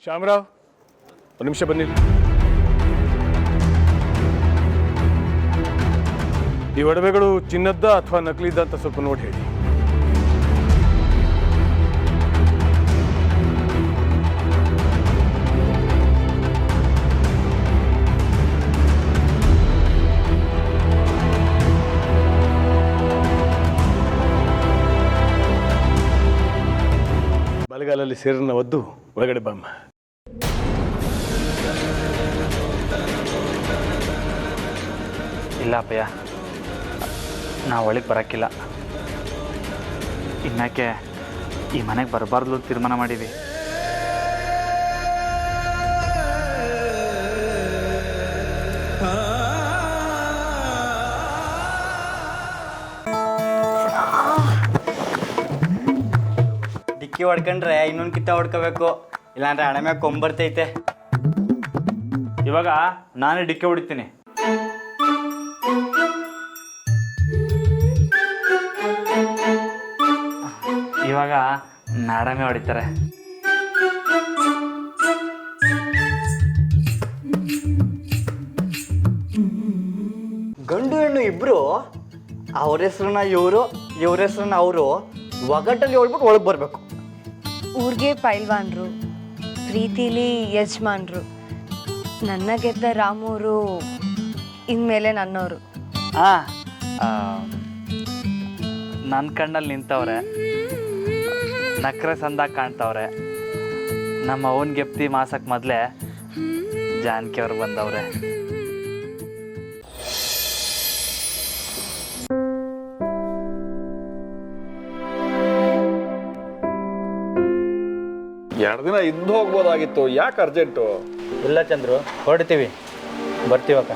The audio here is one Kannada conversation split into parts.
ಶ್ಯಾಮರಾವ್, ಒಂದು ನಿಮಿಷ ಬನ್ನಿ. ಈ ಒಡವೆಗಳು ಚಿನ್ನದ್ದ ಅಥವಾ ನಕಲಿದ್ದ ಅಂತ ಸ್ವಲ್ಪ ನೋಡಿ ಹೇಳಿ. ಬಲಗಾಲಲ್ಲಿ ಸೇರನ್ನ ಒದ್ದು ಒಳಗಡೆ ಬಾಮ್ಮ. ಇಲ್ಲ ಅಪ್ಪಯ್ಯ, ನಾವು ಒಳಗೆ ಬರೋಕ್ಕಿಲ್ಲ. ಇನ್ಯಾಕೆ ಈ ಮನೆಗೆ ಬರಬಾರ್ದು ತೀರ್ಮಾನ ಮಾಡೀವಿ. ಡಿಕ್ಕಿ ಹೊಡ್ಕೊಂಡ್ರೆ ಇನ್ನೊಂದು ಕಿತ್ತ ಹೊಡ್ಕೋಬೇಕು, ಇಲ್ಲಾಂದ್ರೆ ಹಣೆ ಮ್ಯಾಗ ಕೊಂಬರ್ತೈತೆ. ಇವಾಗ ನಾನೇ ಡಿಕ್ಕೆ ಹೊಡಿತೀನಿ. ಇವಾಗ ನಾಡಮೇ ಹೊಡಿತಾರೆ. ಗಂಡು ಹೆಣ್ಣು ಇಬ್ರು ಅವ್ರ ಹೆಸ್ರನ್ನ ಇವರು, ಇವ್ರ ಹೆಸ್ರನ್ನ ಅವರು ಒಗಟ್ಟಲ್ಲಿ ಹೊಡ್ಬಿಟ್ಟು ಒಳಗೆ ಬರಬೇಕು. ಊರಿಗೆ ಪೈಲ್ವಾನ್ರು, ಪ್ರೀತಿಲಿ ಯಜಮಾನ್ರು, ನನ್ನ ಗೆದ್ದ ರಾಮೂರು ಇನ್ಮೇಲೆ ನನ್ನವರು. ನನ್ನ ಕಣ್ಣಲ್ಲಿ ನಿಂತವ್ರೆ, ನಕ್ರೆ ಸಂದಾಗ ಕಾಣ್ತವ್ರೆ. ನಮ್ಮ ಅವನ ಗೆಪ್ತಿ ಮಾಸಕ್ಕೆ ಮೊದಲೇ ಜಾನಕಿ ಅವ್ರು ಬಂದವ್ರೆ. ಎರಡು ದಿನ ಇದ್ದು ಹೋಗ್ಬೋದಾಗಿತ್ತು, ಯಾಕೆ ಅರ್ಜೆಂಟು? ಇಲ್ಲ ಚಂದ್ರು, ಹೊರಡ್ತೀವಿ, ಬರ್ತೀವಕ್ಕ.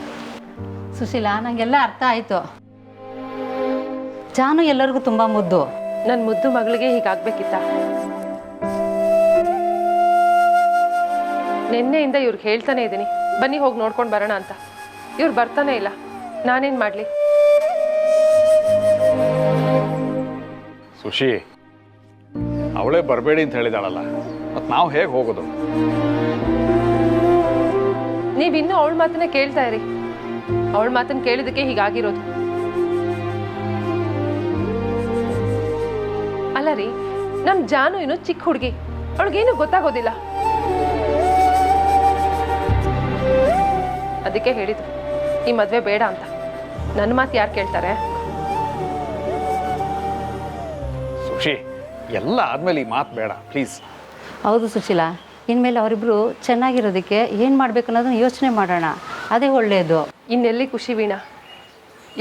ಸುಶೀಲಾ, ನನಗೆಲ್ಲ ಅರ್ಥ ಆಯಿತು. ಜಾನು ಎಲ್ಲರಿಗೂ ತುಂಬ ಮುದ್ದು. ನನ್ನ ಮುದ್ದು ಮಗಳಿಗೆ ಹೀಗಾಗ್ಬೇಕಿತ್ತ? ನಿನ್ನೆಯಿಂದ ಇವ್ರಿಗೆ ಹೇಳ್ತಾನೆ ಇದ್ದೀನಿ, ಬನ್ನಿ ಹೋಗಿ ನೋಡ್ಕೊಂಡು ಬರೋಣ ಅಂತ. ಇವ್ರು ಬರ್ತಾನೆ ಇಲ್ಲ, ನಾನೇನು ಮಾಡಲಿ? ಸುಶಿ, ಅವಳೇ ಬರಬೇಡಿ ಅಂತ ಹೇಳಿದಾಳಲ್ಲ, ಮತ್ತು ನಾವು ಹೇಗೆ ಹೋಗೋದು? ನೀವಿನ್ನೂ ಅವಳ ಮಾತನ್ನ ಕೇಳ್ತಾ ಇರಿ. ಅವಳ ಮಾತನ್ನ ಕೇಳಿದಕ್ಕೆ ಹೀಗಾಗಿರೋದು. ಅಲ್ಲ ರೀ, ನಮ್ಮ ಜಾನು ಇನ್ನು ಚಿಕ್ಕ ಹುಡುಗಿ, ಅವಳಿಗೇನು ಗೊತ್ತಾಗೋದಿಲ್ಲ. ಅದಕ್ಕೆ ಹೇಳಿದ್ರು ಈ ಮದುವೆ ಬೇಡ ಅಂತ. ನನ್ನ ಮಾತು ಯಾರು ಕೇಳ್ತಾರೆ? ಸುಶಿ, ಎಲ್ಲ ಆದಮೇಲೆ ಈ ಮಾತು ಬೇಡ ಪ್ಲೀಸ್. ಹೌದು ಸುಶೀಲಾ, ಇನ್ಮೇಲೆ ಅವರಿಬ್ಬರು ಚೆನ್ನಾಗಿರೋದಕ್ಕೆ ಏನು ಮಾಡಬೇಕು ಅನ್ನೋದನ್ನ ಯೋಚನೆ ಮಾಡೋಣ, ಅದೇ ಒಳ್ಳೆಯದು. ಇನ್ನೆಲ್ಲಿ ಖುಷಿ ವೀಣಾ?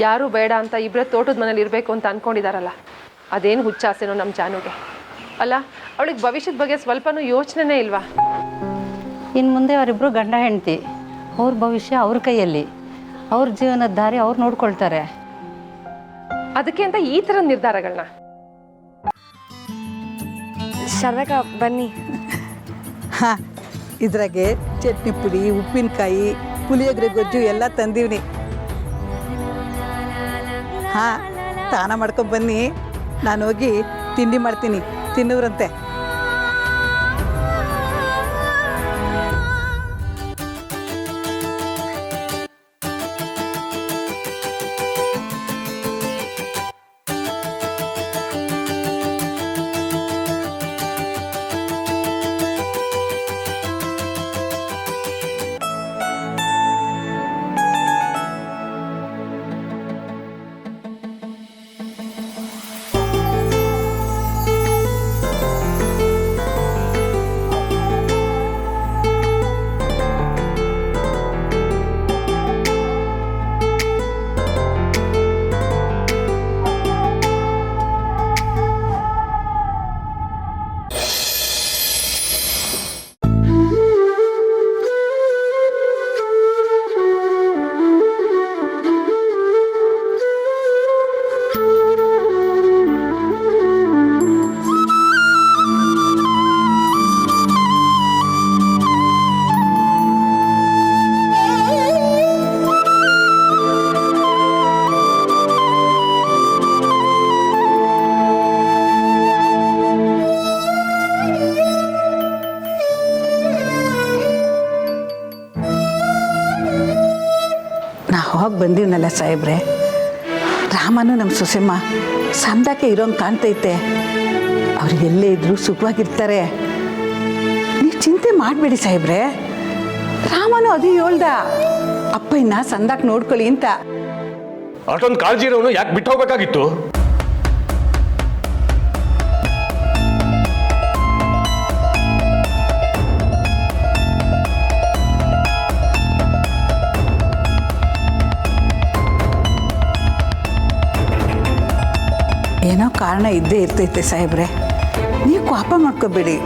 ಯಾರೂ ಬೇಡ ಅಂತ ಇಬ್ಬರ ತೋಟದ ಮನೇಲಿ ಇರಬೇಕು ಅಂತ ಅಂದ್ಕೊಂಡಿದ್ದಾರಲ್ಲ, ಅದೇನು ಹುಚ್ಚಾಸೆನೋ ನಮ್ಮ ಜಾನುಗೆ. ಅಲ್ಲ, ಅವಳಿಗೆ ಭವಿಷ್ಯದ ಬಗ್ಗೆ ಸ್ವಲ್ಪನೂ ಯೋಚನೆನೇ ಇಲ್ವಾ? ಇನ್ನು ಮುಂದೆ ಅವರಿಬ್ಬರು ಗಂಡ ಹೆಂಡತಿ, ಅವ್ರ ಭವಿಷ್ಯ ಅವ್ರ ಕೈಯಲ್ಲಿ, ಅವ್ರ ಜೀವನದ ದಾರಿ ಅವ್ರು ನೋಡ್ಕೊಳ್ತಾರೆ. ಅದಕ್ಕೆ ಅಂತ ಈ ಥರ ನಿರ್ಧಾರಗಳನ್ನ? ಶಾರದಕ್ಕ ಬನ್ನಿ. ಹಾಂ, ಇದ್ರಾಗೆ ಚಟ್ನಿ ಪುಡಿ, ಉಪ್ಪಿನಕಾಯಿ, ಪುಳಿಯೋಗರೆ ಗೊಜ್ಜು ಎಲ್ಲ ತಂದೀವ್ನಿ. ಹಾಂ, ಸ್ನಾನ ಮಾಡ್ಕೊಂಬನ್ನಿ, ನಾನು ಹೋಗಿ ತಿಂಡಿ ಮಾಡ್ತೀನಿ, ತಿನ್ನೋರಂತೆ. ನಾ ಹೋಗಿ ಬಂದೀವನಲ್ಲ ಸಾಹೇಬ್ರೆ, ರಾಮನು ನಮ್ಮ ಸೊಸೆಮ್ಮ ಸಂದಾಕೆ ಇರೋಂಗೆ ಕಾಣ್ತೈತೆ. ಅವ್ರಿಗೆಲ್ಲೇ ಇದ್ರೂ ಸುಖವಾಗಿರ್ತಾರೆ. ನೀವು ಚಿಂತೆ ಮಾಡಬೇಡಿ ಸಾಹೇಬ್ರೆ. ರಾಮನು ಅದು ಹೇಳ್ದ, ಅಪ್ಪ ಇನ್ನ ಸಂದಾಕ್ ನೋಡ್ಕೊಳ್ಳಿ ಅಂತ. ಅಷ್ಟೊಂದು ಕಾಳಜಿ ಇರೋನು ಯಾಕೆ ಬಿಟ್ಟು ಹೋಗ್ಬೇಕಾಗಿತ್ತು? ಏನೋ ಕಾರಣ ಇದ್ದೇ ಇರ್ತೈತೆ ಸಾಹೇಬ್ರೆ, ನೀವು ಕೋಪ ಮಾಡ್ಕೋಬೇಡಿ.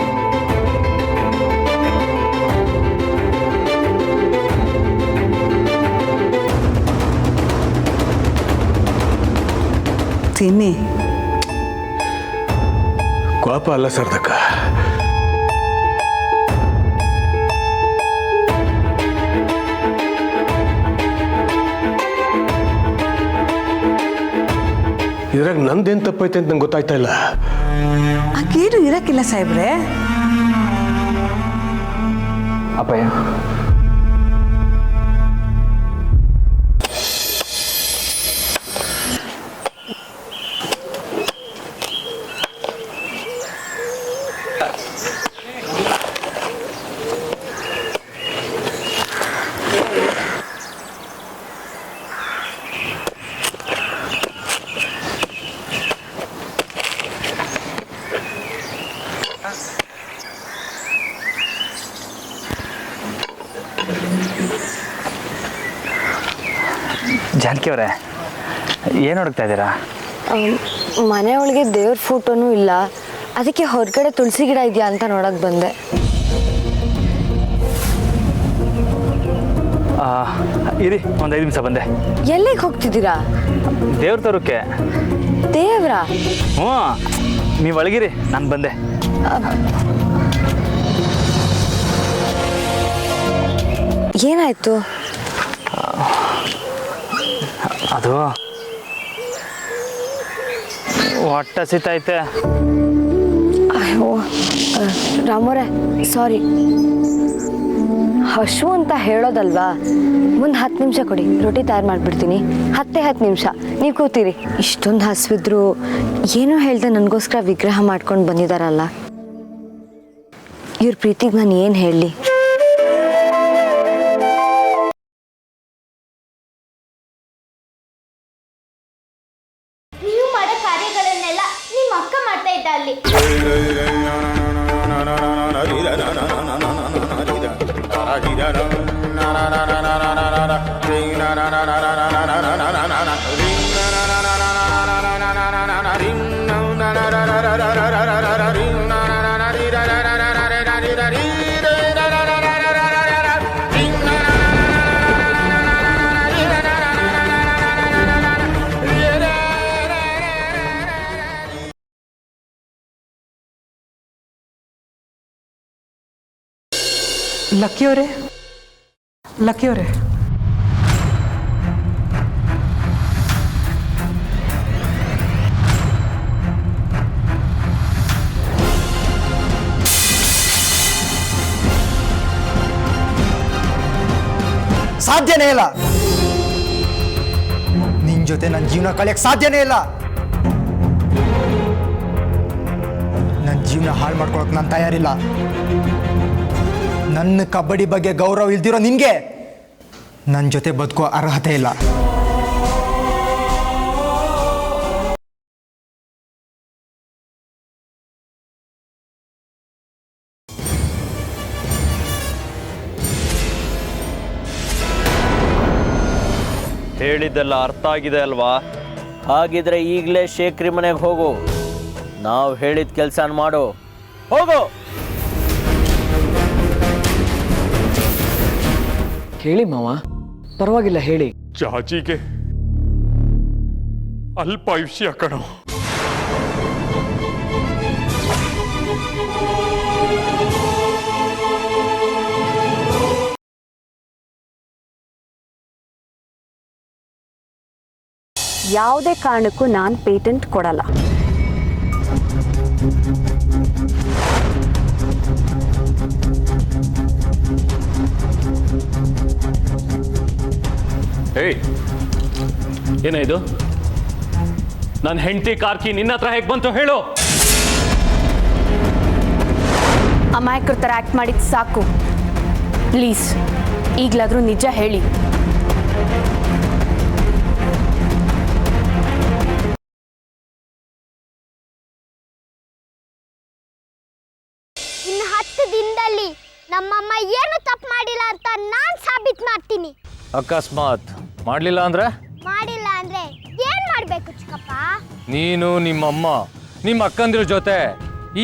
ತಿನ್ನಿ. ಕೋಪ ಅಲ್ಲ ಸರ್ದಕ್ಕ, ಇದ್ರಾಗ ನಂದೇನು ತಪ್ಪೈತೆ ಅಂತ ನಂಗೆ ಗೊತ್ತಾಯ್ತಾ ಇಲ್ಲ. ಹಾಗೇನು ಇರಕ್ಕಿಲ್ಲ ಸಾಹೇಬ್ರೆ. ಅಪ್ಪಯ್ಯ, ಜಾನಕಿ ಅವರೇ, ಏನು ಹುಡುಕ್ತಾ ಇದ್ದೀರಾ? ಮನೆ ಒಳಗೆ ದೇವ್ರ ಫೋಟೋನೂ ಇಲ್ಲ, ಅದಕ್ಕೆ ಹೊರಗಡೆ ತುಳಸಿ ಗಿಡ ಇದೆಯಾ ಅಂತ ನೋಡಕ್ಕೆ ಬಂದೆ. ಇರಿ, ಒಂದು 5 ನಿಮಿಷ ಬಂದೆ. ಎಲ್ಲಿಗೆ ಹೋಗ್ತಿದ್ದೀರಾ? ದೇವ್ರ ತರೋಕ್ಕೆ. ದೇವ್ರ? ಹ್ಞೂ, ನೀವು ಒಳಗಿರಿ, ನಾನು ಬಂದೆ. ಏನಾಯ್ತು? ಅದು ಹೊಟ್ಟೆ ಸಿತೈತೆ. ಅಯ್ಯೋ ರಾಮೋರೆ, ಸಾರಿ. ಹಶು ಅಂತ ಹೇಳೋದಲ್ವಾ, ಒಂದು 10 ನಿಮಿಷ ಕೊಡಿ, ರೊಟ್ಟಿ ತಯಾರು ಮಾಡಿಬಿಡ್ತೀನಿ. 10 ನಿಮಿಷ ನೀವು ಕೂತೀರಿ. ಇಷ್ಟೊಂದು ಹಸಿವಿದ್ರು ಏನೂ ಹೇಳ್ದೆ ನನಗೋಸ್ಕರ ವಿಗ್ರಹ ಮಾಡ್ಕೊಂಡು ಬಂದಿದ್ದಾರಲ್ಲ, ಇವ್ರ ಪ್ರೀತಿಗೆ ನಾನು ಏನು ಹೇಳಲಿ? ನೀವು ಮಾಡೋ ಕಾರ್ಯಗಳನ್ನೆಲ್ಲ ನಿಮ್ಮ ಅಕ್ಕ ಮಾಡ್ತಾ ಇದ್ದ ಅಲ್ಲಿ. ಲಕ್ಕಿಯವರೇ, ಲಕ್ಕಿಯವರೇ, ಸಾಧ್ಯನೇ ಇಲ್ಲ. ನಿನ್ ಜೊತೆ ನನ್ನ ಜೀವನ ಕಳೆಯಕ್ಕೆ ಸಾಧ್ಯನೇ ಇಲ್ಲ. ನನ್ನ ಜೀವನ ಹಾಳು ಮಾಡ್ಕೊಳಕ್ ನಾನು ತಯಾರಿಲ್ಲ. ನನ್ನ ಕಬಡ್ಡಿ ಬಗ್ಗೆ ಗೌರವ ಇಲ್ದಿರೋ ನಿನ್ಗೆ ನನ್ನ ಜೊತೆ ಬದುಕೋ ಅರ್ಹತೆ ಇಲ್ಲ. ಹೇಳಿದ್ದೆಲ್ಲ ಅರ್ಥ ಆಗಿದೆ ಅಲ್ವಾ? ಹಾಗಿದ್ರೆ ಈಗಲೇ ಶೇಖರಿ ಮನೆಗೆ ಹೋಗು, ನಾವು ಹೇಳಿದ ಕೆಲಸ ಮಾಡು, ಹೋಗು. ಹೇಳಿ ಮಾವ, ಪರವಾಗಿಲ್ಲ ಹೇಳಿ. ಜಾಜಿಗೆ ಅಲ್ಪಾಯುಷ್ಯ ಕಣೋ. ಯಾವುದೇ ಕಾರಣಕ್ಕೂ ನಾನು ಪೇಟೆಂಟ್ ಕೊಡಲ್ಲ. ಏಯ್ ಏನೇ ಇದು? ನನ್ನ ಹೆಂಡತಿ ಕಾರ್ಕಿ ನಿನ್ನ ಹತ್ರ ಹೇಗೆ ಬಂತು ಹೇಳು. ಅಮಾಯಕರ ಥರ ಆ್ಯಕ್ಟ್ ಮಾಡಿದ್ದು ಸಾಕು. ಪ್ಲೀಸ್ ಈಗಲಾದರೂ ನಿಜ ಹೇಳಿ. ಇನ್ನು 10 ದಿನದಲ್ಲಿ ನಮ್ಮಮ್ಮ ಏನು ತಪ್ಪು ಮಾಡಿಲ್ಲ ಅಂತ ನಾನು ಸಾಬೀತು ಮಾಡ್ತೀನಿ. ಅಕಸ್ಮಾತ್ ಮಾಡಲಿಲ್ಲ ಅಂದ್ರೆ ಮಾಡಿಲ್ಲ ಅಂದ್ರೆ ಏನ್ ಮಾಡ್ಬೇಕು ಚಿಕ್ಕಪ್ಪ? ನೀನು ನಿಮ್ಮಮ್ಮ ನಿಮ್ಮ ಅಕ್ಕಂದಿರ ಜೊತೆ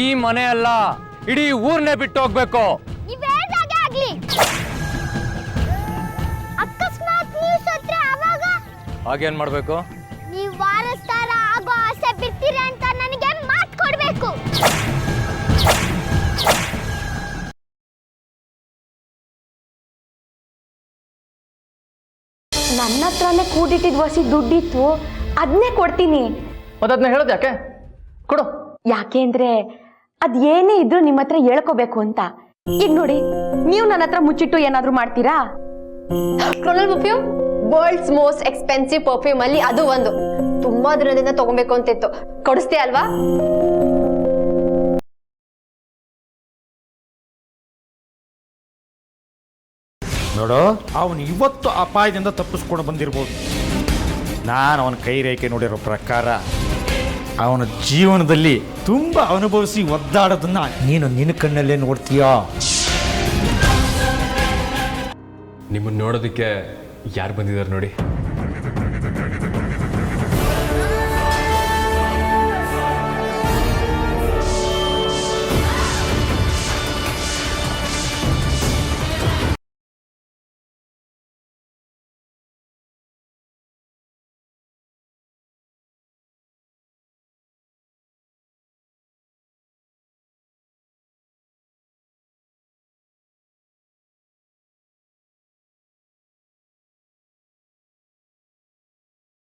ಈ ಮನೆ ಅಲ್ಲ ಇಡೀ ಊರ್ನೇ ಬಿಟ್ಟು ಹೋಗ್ಬೇಕು. ನೀವ್ ಹೇಳ್ದಾಗೆ ಆಗ್ಲಿ. ಅಕಸ್ಮಾತ್ ನೀವು ಸತ್ರೆ ಅವಾಗ ಹಾಗೇನ್ ಮಾಡ್ಬೇಕು? ನೀವು ವಾರಸ್ತಾರ ಆಗೋ ಆಸೆ ಬಿಡ್ತೀರಿ ಅಂತ ನನಗೆ ಮಾತು ಕೊಡ್ಬೇಕು. ನನ್ನ ಹತ್ರನೇ ಕೂಡಿಟ್ಟಿದ್ ವಸಿ ದುಡ್ಡಿತ್ತು, ಅದನ್ನೇ ಕೊಡ್ತೀನಿ. ಅದನ್ನ ಹೇಳೋದು ಯಾಕೆ? ಕೊಡು. ಯಾಕೆ ಅಂದ್ರೆ ಅದ್ ಏನೇ ಇದ್ರೂ ನಿಮ್ಮ ಹತ್ರ ಹೇಳ್ಕೋಬೇಕು ಅಂತ. ಈಗ ನೋಡಿ, ನೀವು ನನ್ನ ಹತ್ರ ಮುಚ್ಚಿಟ್ಟು ಏನಾದ್ರೂ ಮಾಡ್ತೀರಾ? ಕ್ರೋನಲ್ perfume world's most expensive perfume ಅಲ್ಲಿ ಅದು ಒಂದು. ತುಂಬಾ ದಿನದಿಂದ ತಗೊಬೇಕು ಅಂತಿತ್ತು. ಕೊಡಿಸ್ತೀಯ ಅಲ್ವಾ? ನೋಡು, ಅವನು ಇವತ್ತು ಅಪಾಯದಿಂದ ತಪ್ಪಿಸ್ಕೊಂಡು ಬಂದಿರ್ಬೋದು. ನಾನು ಅವನ ಕೈ ರೇಖೆ ನೋಡಿರೋ ಪ್ರಕಾರ ಅವನ ಜೀವನದಲ್ಲಿ ತುಂಬ ಅನುಭವಿಸಿ ಒದ್ದಾಡೋದನ್ನ ನೀನು ನಿನ್ನ ಕಣ್ಣಲ್ಲೇ ನೋಡ್ತೀಯಾ? ನಿಮ್ಮನ್ನು ನೋಡೋದಕ್ಕೆ ಯಾರು ಬಂದಿದ್ದಾರೆ ನೋಡಿ.